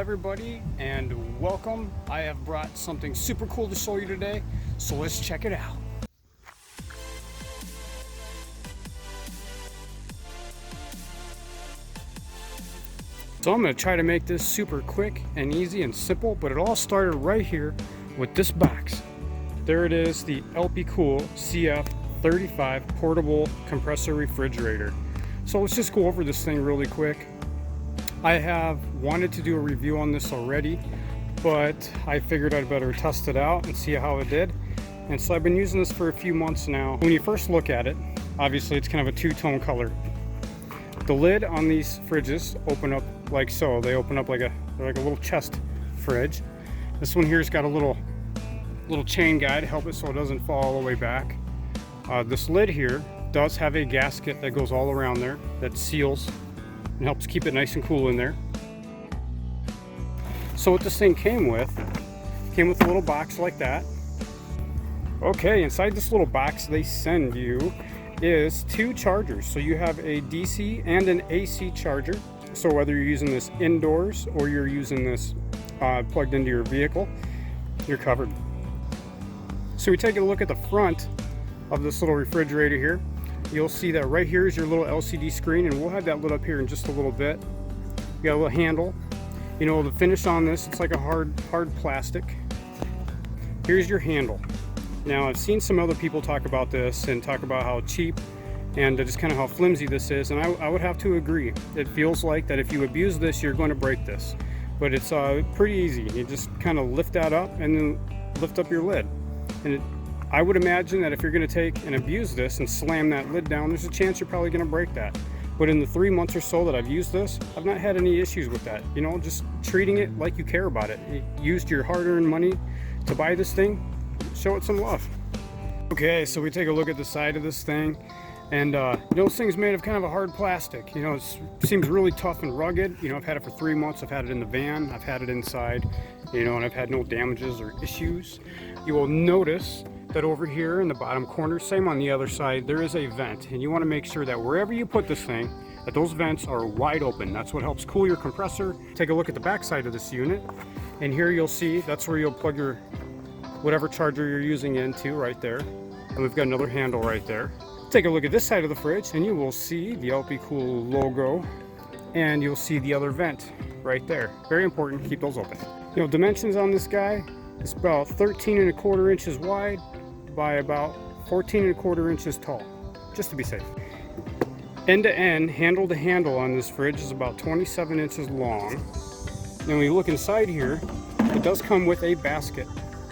everybody, and welcome. I have brought something super cool to show you today, so let's check it out. So I'm going to try to make this super quick and easy and simple, but it all started right here with this box. There it is, the Alpicool CF35 portable compressor refrigerator. So let's just go over this thing really quick. I have wanted to do a review on this already, but I figured I'd better test it out and see how it did. And so I've been using this for a few months now. When you first look at it, obviously it's kind of a two-tone color. The lid on these fridges open up like so. They open up like a little chest fridge. This one here's got a little chain guide to help it so it doesn't fall all the way back. This lid here does have a gasket that goes all around there that seals and helps keep it nice and cool in there. So what this thing came with a little box like that. Okay, inside this little box they send you is two chargers. So you have a DC and an AC charger. So whether you're using this indoors or you're using this plugged into your vehicle, you're covered. So we take a look at the front of this little refrigerator here. You'll see that right here is your little LCD screen, and we'll have that lit up here in just a little bit. You got a little handle. You know, the finish on this, it's like a hard plastic. Here's your handle. Now, I've seen some other people talk about this and talk about how cheap and just kind of how flimsy this is, and I would have to agree. It feels like that if you abuse this, you're going to break this. But it's pretty easy. You just kind of lift that up and then lift up your lid. And I would imagine that if you're going to take and abuse this and slam that lid down, there's a chance you're probably going to break that. But in the 3 months or so that I've used this, I've not had any issues with that. You know, just treating it like you care about it. You used your hard-earned money to buy this thing, show it some love. Okay, so we take a look at the side of this thing, and you know, this thing's made of kind of a hard plastic. You know, it seems really tough and rugged. You know, I've had it for 3 months. I've had it in the van. I've had it inside, you know, and I've had no damages or issues. You will notice that over here in the bottom corner, same on the other side, there is a vent, and you want to make sure that wherever you put this thing, that those vents are wide open. That's what helps cool your compressor. Take a look at the back side of this unit, and here you'll see that's where you'll plug your whatever charger you're using into right there, and we've got another handle right there. Take a look at this side of the fridge, and you will see the Alpicool logo, and you'll see the other vent right there. Very important, keep those open. You know, dimensions on this guy, it's about 13¼ inches wide by about 14¼ inches tall, just to be safe. End to end, handle to handle on this fridge is about 27 inches long. And when you look inside here, it does come with a basket.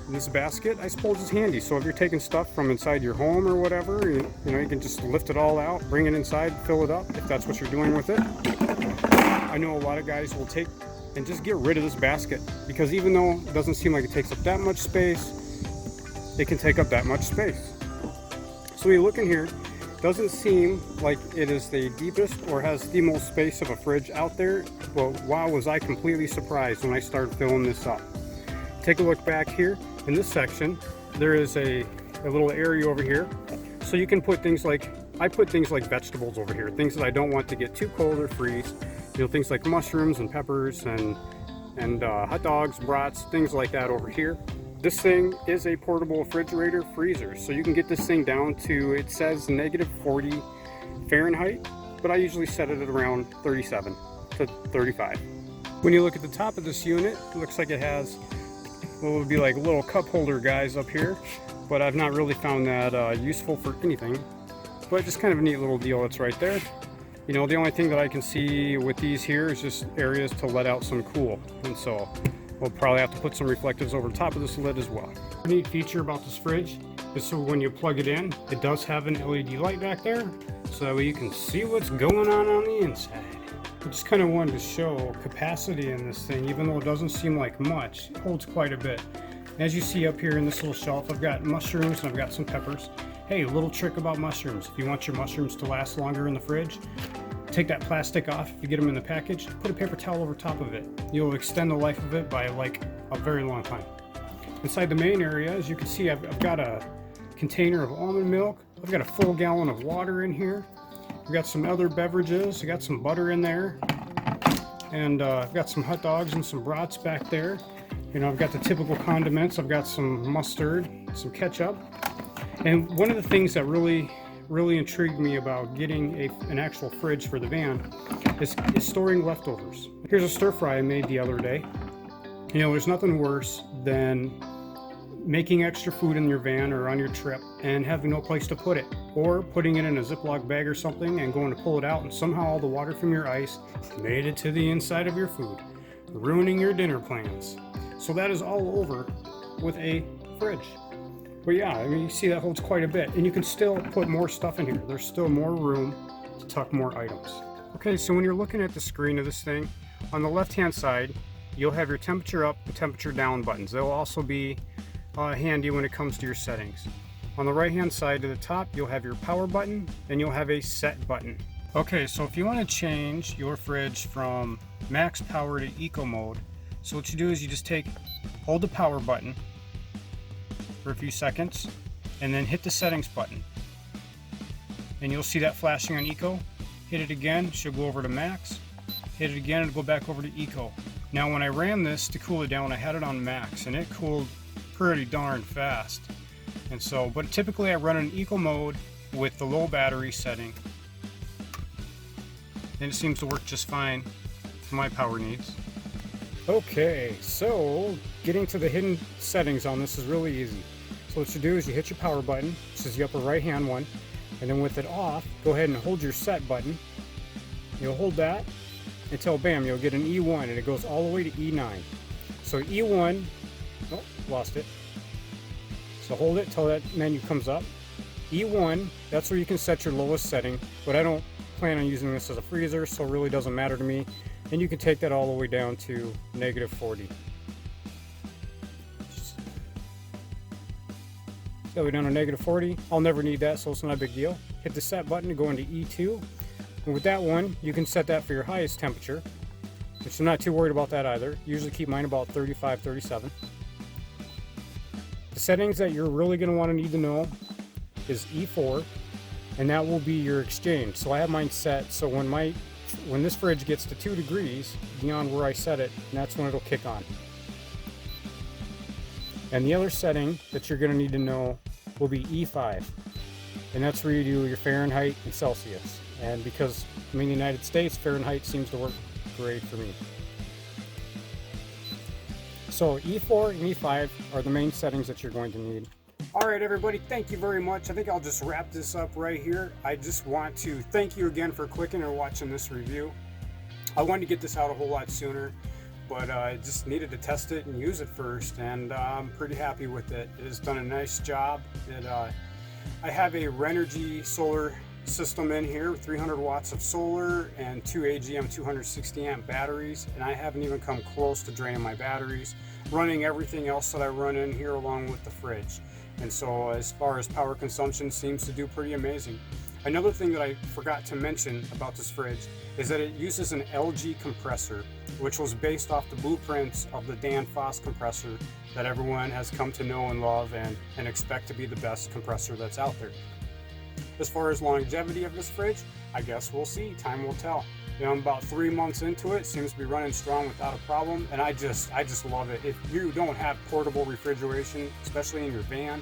And this basket, I suppose, is handy. So if you're taking stuff from inside your home or whatever, you know, you can just lift it all out, bring it inside, fill it up, if that's what you're doing with it. I know a lot of guys will take and just get rid of this basket, because even though it doesn't seem like it takes up that much space, it can take up that much space. So when you look in here, it doesn't seem like it is the deepest or has the most space of a fridge out there. Well, wow, was I completely surprised when I started filling this up. Take a look back here in this section. There is a little area over here, so you can put things like, I put things like vegetables over here, things that I don't want to get too cold or freeze. You know, things like mushrooms and peppers and hot dogs, brats, things like that over here. This thing is a portable refrigerator freezer, so you can get this thing down to, it says -40 Fahrenheit, but I usually set it at around 37 to 35. When you look at the top of this unit, it looks like it has what would be like little cup holder guys up here, but I've not really found that useful for anything. But just kind of a neat little deal that's right there. You know, the only thing that I can see with these here is just areas to let out some cool, and so we'll probably have to put some reflectives over the top of this lid as well. A neat feature about this fridge is so when you plug it in, it does have an LED light back there, so that way you can see what's going on the inside. I just kind of wanted to show capacity in this thing. Even though it doesn't seem like much, it holds quite a bit. As you see up here in this little shelf, I've got mushrooms and I've got some peppers. Hey, a little trick about mushrooms. If you want your mushrooms to last longer in the fridge, take that plastic off. If you get them in the package, put a paper towel over top of it. You'll extend the life of it by like a very long time. Inside the main area, as you can see, I've got a container of almond milk. I've got a full gallon of water in here. I've got some other beverages. I got some butter in there. and I've got some hot dogs and some brats back there. You know, I've got the typical condiments. I've got some mustard, some ketchup. And one of the things that really intrigued me about getting an actual fridge for the van is storing leftovers. Here's a stir fry I made the other day. You know, there's nothing worse than making extra food in your van or on your trip and having no place to put it, or putting it in a Ziploc bag or something and going to pull it out, and somehow all the water from your ice made it to the inside of your food, ruining your dinner plans. So that is all over with a fridge. But yeah, I mean, you see that holds quite a bit, and you can still put more stuff in here. There's still more room to tuck more items. Okay, so when you're looking at the screen of this thing, on the left hand side you'll have your temperature up and temperature down buttons. They'll also be handy when it comes to your settings. On the right hand side to the top you'll have your power button, and you'll have a set button. Okay, so if you want to change your fridge from max power to eco mode, so what you do is you just hold the power button for a few seconds and then hit the settings button, and you'll see that flashing on eco. Hit it again, she'll go over to max. Hit it again, it'll go back over to eco. Now when I ran this to cool it down, I had it on max and it cooled pretty darn fast. And so, but typically I run in eco mode with the low battery setting, and it seems to work just fine for my power needs. Okay, so getting to the hidden settings on this is really easy. So what you do is you hit your power button, this is the upper right hand one, and then with it off, go ahead and hold your set button. You'll hold that until bam, you'll get an E1, and it goes all the way to E9. So E1, oh, lost it. So hold it till that menu comes up. E1, that's where you can set your lowest setting, but I don't plan on using this as a freezer, so it really doesn't matter to me. And you can take that all the way down to -40. So we're down to -40. I'll never need that, so it's not a big deal. Hit the set button to go into E2. And with that one, you can set that for your highest temperature, which I'm not too worried about that either. Usually keep mine about 35, 37. The settings that you're really going to want to need to know is E4, and that will be your exchange. So I have mine set so when this fridge gets to 2 degrees beyond where I set it, that's when it'll kick on. And the other setting that you're going to need to know will be E5, and that's where you do your Fahrenheit and Celsius. And because I'm in the United States, Fahrenheit seems to work great for me. So E4 and E5 are the main settings that you're going to need. Alright everybody, thank you very much. I think I'll just wrap this up right here. I just want to thank you again for clicking or watching this review. I wanted to get this out a whole lot sooner, but I just needed to test it and use it first, and I'm pretty happy with it. It has done a nice job. I have a Renogy solar system in here, 300 watts of solar and 2 AGM 260 amp batteries, and I haven't even come close to draining my batteries, running everything else that I run in here along with the fridge. And so as far as power consumption, seems to do pretty amazing. Another thing that I forgot to mention about this fridge is that it uses an LG compressor, which was based off the blueprints of the Danfoss compressor that everyone has come to know and love and expect to be the best compressor that's out there. As far as longevity of this fridge, I guess we'll see. Time will tell. You know, I'm about 3 months into it. Seems to be running strong without a problem, and I just love it. If you don't have portable refrigeration, especially in your van,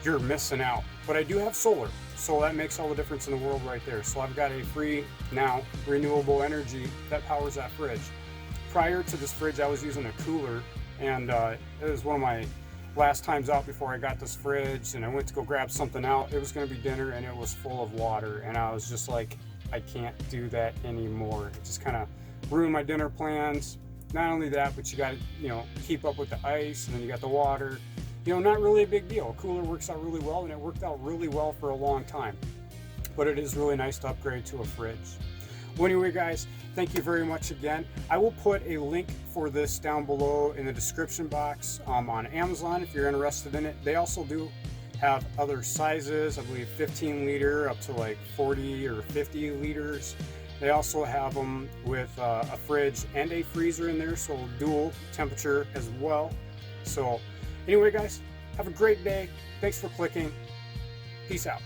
you're missing out. But I do have solar, so that makes all the difference in the world right there. So I've got a free now renewable energy that powers that fridge. Prior to this fridge, I was using a cooler, and it was one of my last times out before I got this fridge, and I went to go grab something out. It was going to be dinner, and it was full of water, and I was just like, I can't do that anymore. It just kind of ruined my dinner plans. Not only that, but you got to, you know, keep up with the ice, and then you got the water. You know, not really a big deal. A cooler works out really well, and it worked out really well for a long time. But it is really nice to upgrade to a fridge. Well, anyway, guys, thank you very much again. I will put a link for this down below in the description box on Amazon if you're interested in it. They also do have other sizes, I believe 15 liter up to like 40 or 50 liters. They also have them with a fridge and a freezer in there, so dual temperature as well. So anyway, guys, have a great day. Thanks for clicking. Peace out.